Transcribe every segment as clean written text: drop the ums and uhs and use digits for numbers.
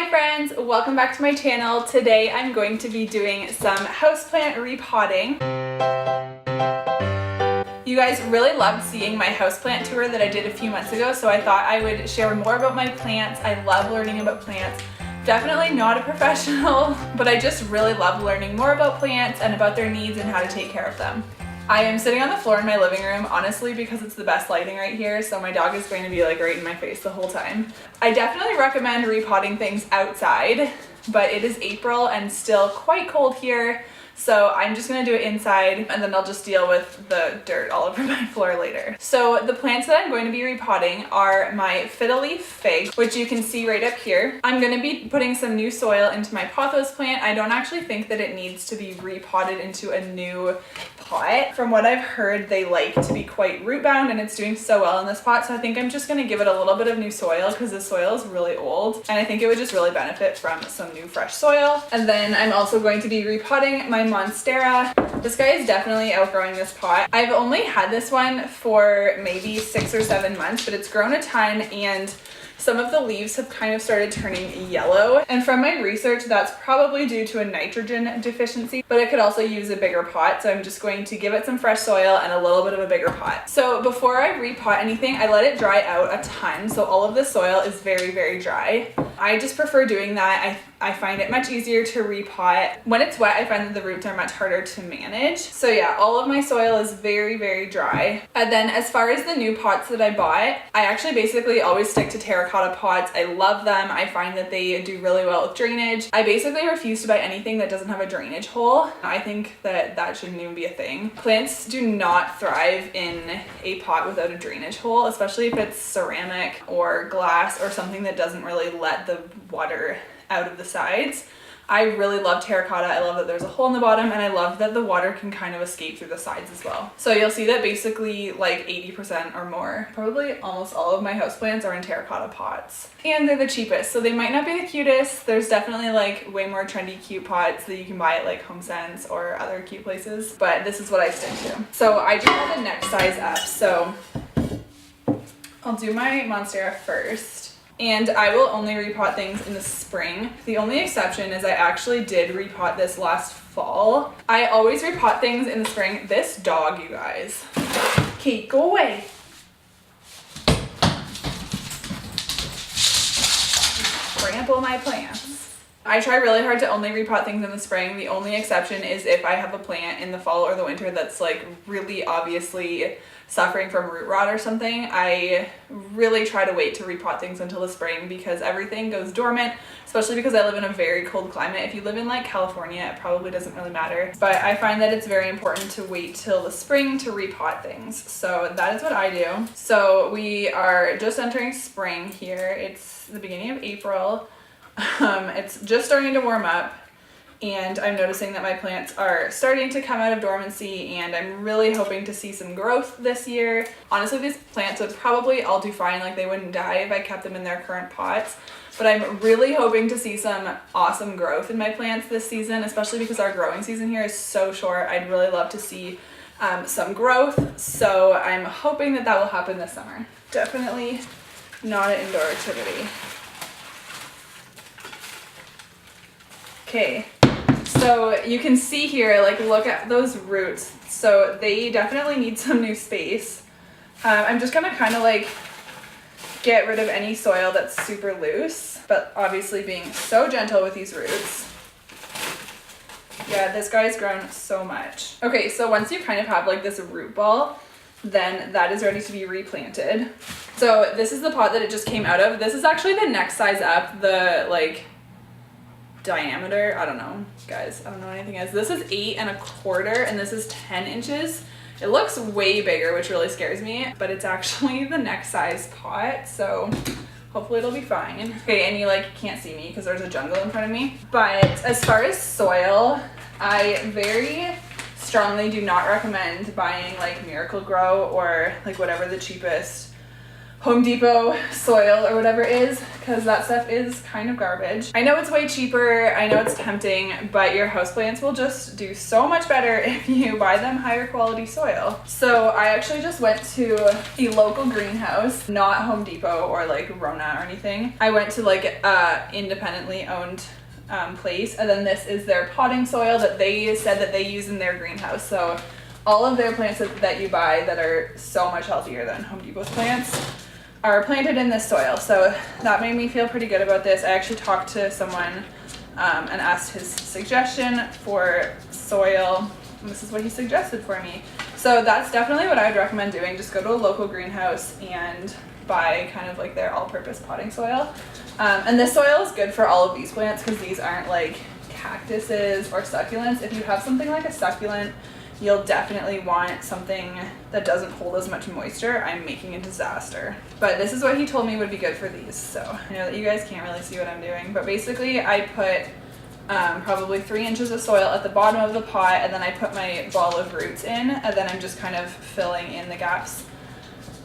Hi friends, welcome back to my channel. Today I'm going to be doing some houseplant repotting. You guys really loved seeing my houseplant tour that I did a few months ago, so I thought I would share more about my plants. I love learning about plants. Definitely not a professional, but I just really love learning more about plants and about their needs and how to take care of them. I am sitting on the floor in my living room, honestly, because it's the best lighting right here, so my dog is going to be like right in my face the whole time. I definitely recommend repotting things outside, but it is April and still quite cold here, so I'm just gonna do it inside and then I'll just deal with the dirt all over my floor later. So the plants that I'm going to be repotting are my fiddle leaf fig, which you can see right up here. I'm gonna be putting some new soil into my Pothos plant. I don't actually think that it needs to be repotted into a new pot. From what I've heard, they like to be quite root bound and it's doing so well in this pot, so I think I'm just gonna give it a little bit of new soil because the soil is really old and I think it would just really benefit from some new fresh soil. And then I'm also going to be repotting my Monstera. This guy is definitely outgrowing this pot. I've only had this one for maybe 6 or 7 months, but it's grown a ton and some of the leaves have kind of started turning yellow. And from my research, that's probably due to a nitrogen deficiency, but it could also use a bigger pot. So I'm just going to give it some fresh soil and a little bit of a bigger pot. So before I repot anything, I let it dry out a ton. So all of the soil is very, very dry. I just prefer doing that. I find it much easier to repot. When it's wet, I find that the roots are much harder to manage. So yeah, all of my soil is very, very dry. And then as far as the new pots that I bought, I actually basically always stick to terracotta pots. I love them. I find that they do really well with drainage. I basically refuse to buy anything that doesn't have a drainage hole. I think that that shouldn't even be a thing. Plants do not thrive in a pot without a drainage hole, especially if it's ceramic or glass or something that doesn't really let the water out of the sides. I really love terracotta. I love that there's a hole in the bottom and I love that the water can kind of escape through the sides as well. So you'll see that basically like 80% or more, probably almost all of my houseplants are in terracotta pots. And they're the cheapest, so they might not be the cutest. There's definitely like way more trendy cute pots that you can buy at like HomeSense or other cute places, but this is what I stick to. So I do have the next size up, so I'll do my Monstera first. And I will only repot things in the spring. The only exception is I actually did repot this last fall. I always repot things in the spring. This dog, you guys. Okay, go away. Trample my plants. I try really hard to only repot things in the spring. The only exception is if I have a plant in the fall or the winter that's like really obviously suffering from root rot or something. I really try to wait to repot things until the spring because everything goes dormant, especially because I live in a very cold climate. If you live in like California, it probably doesn't really matter. But I find that it's very important to wait till the spring to repot things. So that is what I do. So we are just entering spring here. It's the beginning of April. It's just starting to warm up. And I'm noticing that my plants are starting to come out of dormancy and I'm really hoping to see some growth this year. Honestly, these plants would probably all do fine, like they wouldn't die if I kept them in their current pots. But I'm really hoping to see some awesome growth in my plants this season, especially because our growing season here is so short. I'd really love to see some growth. So I'm hoping that that will happen this summer. Definitely not an indoor activity. Okay. So you can see here, like look at those roots. So they definitely need some new space. I'm just gonna kind of like get rid of any soil that's super loose, but obviously being so gentle with these roots. Yeah, this guy's grown so much. Okay, so once you kind of have like this root ball, then that is ready to be replanted. So this is the pot that it just came out of. This is actually the next size up, the like diameter, I don't know guys, I don't know what anything is. This is 8 1/4 and this is 10 inches. It looks way bigger, which really scares me, but it's actually the next size pot, so hopefully it'll be fine. Okay, and you like can't see me because there's a jungle in front of me, but as far as soil, I very strongly do not recommend buying like Miracle Grow or like whatever the cheapest Home Depot soil or whatever it is, because that stuff is kind of garbage. I know it's way cheaper, I know it's tempting, but your houseplants will just do so much better if you buy them higher quality soil. So I actually just went to a local greenhouse, not Home Depot or like Rona or anything. I went to like a independently owned place, and then this is their potting soil that they said that they use in their greenhouse. So all of their plants that you buy that are so much healthier than Home Depot's plants are planted in this soil. So that made me feel pretty good about this. I actually talked to someone and asked his suggestion for soil, and this is what he suggested for me. So that's definitely what I'd recommend doing. Just go to a local greenhouse and buy kind of like their all-purpose potting soil. And this soil is good for all of these plants because these aren't like cactuses or succulents. If you have something like a succulent, you'll definitely want something that doesn't hold as much moisture. I'm making a disaster. But this is what he told me would be good for these. So I know that you guys can't really see what I'm doing, but basically I put probably 3 inches of soil at the bottom of the pot, and then I put my ball of roots in, and then I'm just kind of filling in the gaps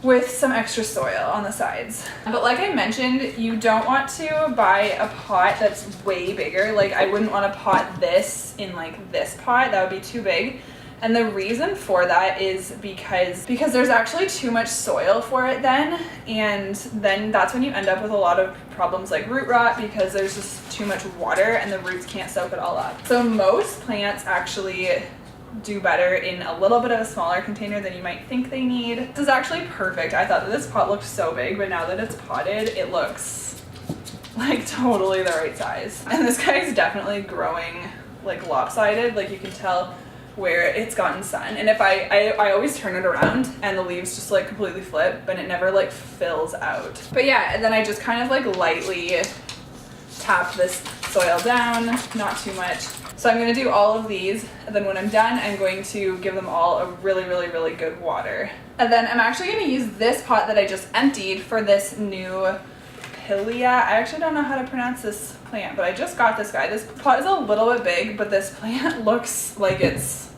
with some extra soil on the sides. But like I mentioned, you don't want to buy a pot that's way bigger. Like I wouldn't want to pot this in like this pot, that would be too big. And the reason for that is because there's actually too much soil for it then, and then that's when you end up with a lot of problems like root rot, because there's just too much water and the roots can't soak it all up. So most plants actually do better in a little bit of a smaller container than you might think they need. This is actually perfect. I thought that this pot looked so big, but now that it's potted, it looks like totally the right size. And this guy is definitely growing like lopsided, like you can tell where it's gotten sun. And if I always turn it around and the leaves just like completely flip, but it never like fills out. But yeah, and then I just kind of like lightly tap this soil down, not too much. So I'm gonna do all of these, and then when I'm done, I'm going to give them all a really, really, really good water. And then I'm actually gonna use this pot that I just emptied for this new Pilia. I actually don't know how to pronounce this plant, but I just got this guy. This pot is a little bit big, but this plant looks like it's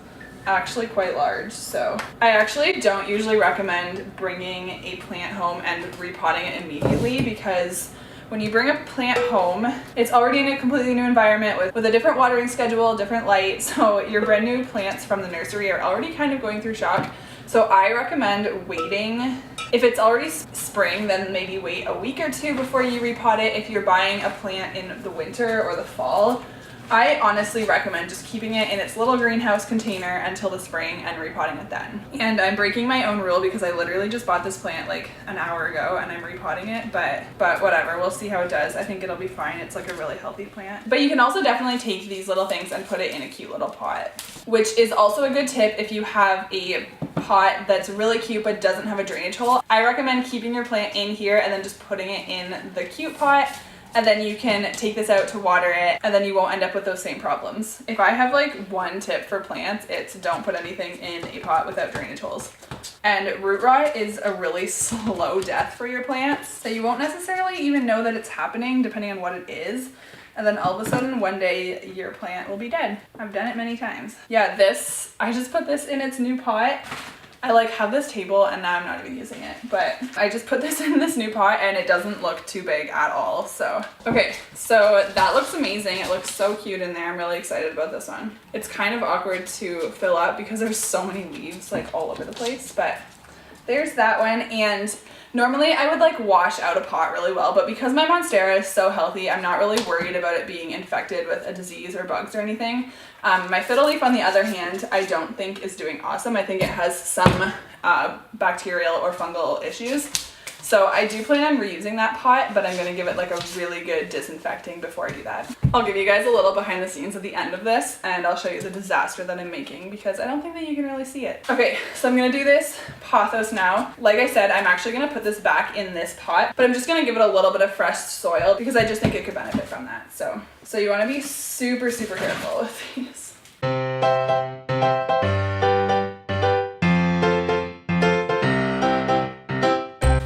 actually quite large. So I actually don't usually recommend bringing a plant home and repotting it immediately, because when you bring a plant home, it's already in a completely new environment with a different watering schedule, different light. So your brand new plants from the nursery are already kind of going through shock. So I recommend waiting. If it's already spring, then maybe wait a week or 2 before you repot it. If you're buying a plant in the winter or the fall, I honestly recommend just keeping it in its little greenhouse container until the spring and repotting it then. And I'm breaking my own rule because I literally just bought this plant like an hour ago and I'm repotting it, but whatever, we'll see how it does. I think it'll be fine. It's like a really healthy plant. But you can also definitely take these little things and put it in a cute little pot, which is also a good tip if you have a pot that's really cute but doesn't have a drainage hole. I recommend keeping your plant in here and then just putting it in the cute pot, and then you can take this out to water it, and then you won't end up with those same problems. If I have like one tip for plants, it's don't put anything in a pot without drainage holes. And root rot is a really slow death for your plants, so you won't necessarily even know that it's happening depending on what it is. And then all of a sudden one day your plant will be dead. I've done it many times. Yeah, this, I just put this in its new pot. I like have this table and now I'm not even using it, but I just put this in this new pot and it doesn't look too big at all. So, okay, so that looks amazing. It looks so cute in there. I'm really excited about this one. It's kind of awkward to fill up because there's so many leaves like all over the place, but there's that one. And normally I would like wash out a pot really well, but because my Monstera is so healthy, I'm not really worried about it being infected with a disease or bugs or anything. My fiddle leaf, on the other hand, I don't think is doing awesome. I think it has some bacterial or fungal issues. So I do plan on reusing that pot, but I'm going to give it like a really good disinfecting before I do that. I'll give you guys a little behind the scenes at the end of this, and I'll show you the disaster that I'm making because I don't think that you can really see it. Okay, so I'm going to do this Pothos now. Like I said, I'm actually going to put this back in this pot, but I'm just going to give it a little bit of fresh soil because I just think it could benefit from that. So you want to be super, super careful with these.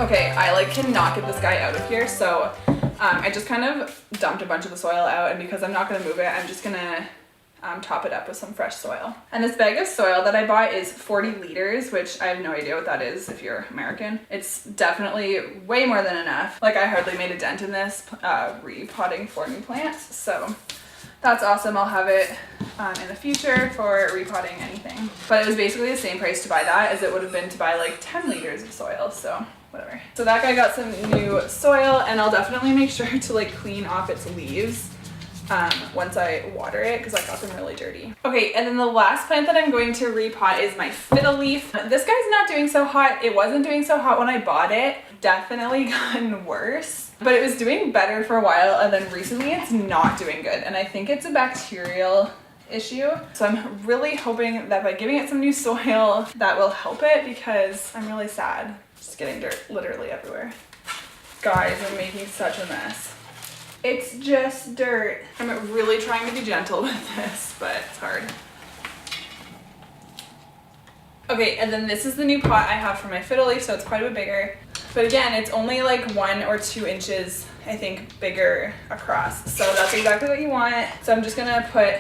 Okay, I like cannot get this guy out of here, so I just kind of dumped a bunch of the soil out, and because I'm not gonna move it, I'm just gonna top it up with some fresh soil. And this bag of soil that I bought is 40 liters, which I have no idea what that is if you're American. It's definitely way more than enough. Like, I hardly made a dent in this repotting 4 new plants, so that's awesome. I'll have it in the future for repotting anything. But it was basically the same price to buy that as it would have been to buy like 10 liters of soil, so whatever. So that guy got some new soil, and I'll definitely make sure to like clean off its leaves once I water it, because I got them really dirty. Okay, and then the last plant that I'm going to repot is my fiddle leaf. This guy's not doing so hot. It wasn't doing so hot when I bought it. Definitely gotten worse, but it was doing better for a while, and then recently it's not doing good, and I think it's a bacterial issue. So I'm really hoping that by giving it some new soil that will help it, because I'm really sad. Just getting dirt literally everywhere. Guys, I'm making such a mess. It's just dirt. I'm really trying to be gentle with this, but it's hard. Okay, and then this is the new pot I have for my fiddle leaf, so it's quite a bit bigger. But again, it's only like 1 or 2 inches, I think, bigger across. So that's exactly what you want. So I'm just gonna put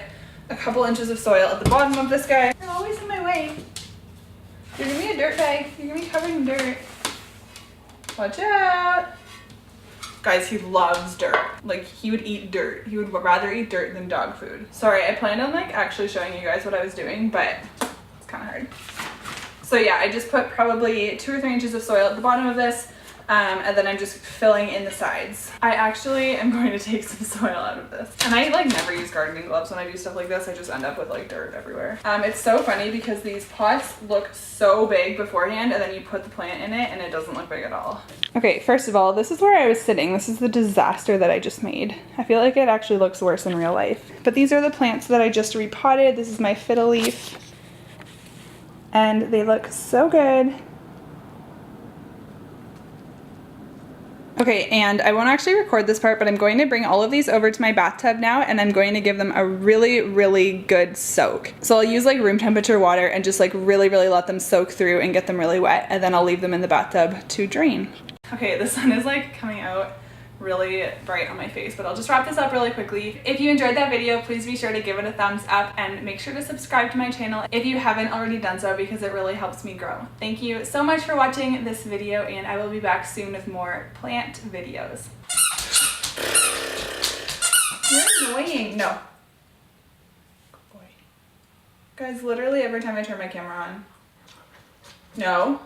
a couple inches of soil at the bottom of this guy. You're always in my way. You're gonna be a dirt bag. You're gonna be covered in dirt. Watch out. Guys, he loves dirt. Like, he would eat dirt. He would rather eat dirt than dog food. Sorry, I planned on like actually showing you guys what I was doing, but it's kind of hard. So yeah, I just put probably 2 or 3 inches of soil at the bottom of this, and then I'm just filling in the sides. I actually am going to take some soil out of this. And I like never use gardening gloves when I do stuff like this. I just end up with like dirt everywhere. It's so funny because these pots look so big beforehand, and then you put the plant in it and it doesn't look big at all. Okay, first of all, this is where I was sitting. This is the disaster that I just made. I feel like it actually looks worse in real life. But these are the plants that I just repotted. This is my fiddle leaf. And they look so good. Okay, and I won't actually record this part, but I'm going to bring all of these over to my bathtub now, and I'm going to give them a really, really good soak. So I'll use like room temperature water and just like really, really let them soak through and get them really wet, and then I'll leave them in the bathtub to drain. Okay, the sun is like coming out really bright on my face, but I'll just wrap this up really quickly. If you enjoyed that video, please be sure to give it a thumbs up and make sure to subscribe to my channel if you haven't already done so, because it really helps me grow. Thank you so much for watching this video, and I will be back soon with more plant videos. You're annoying. No. Good boy. Guys, literally every time I turn my camera on. No.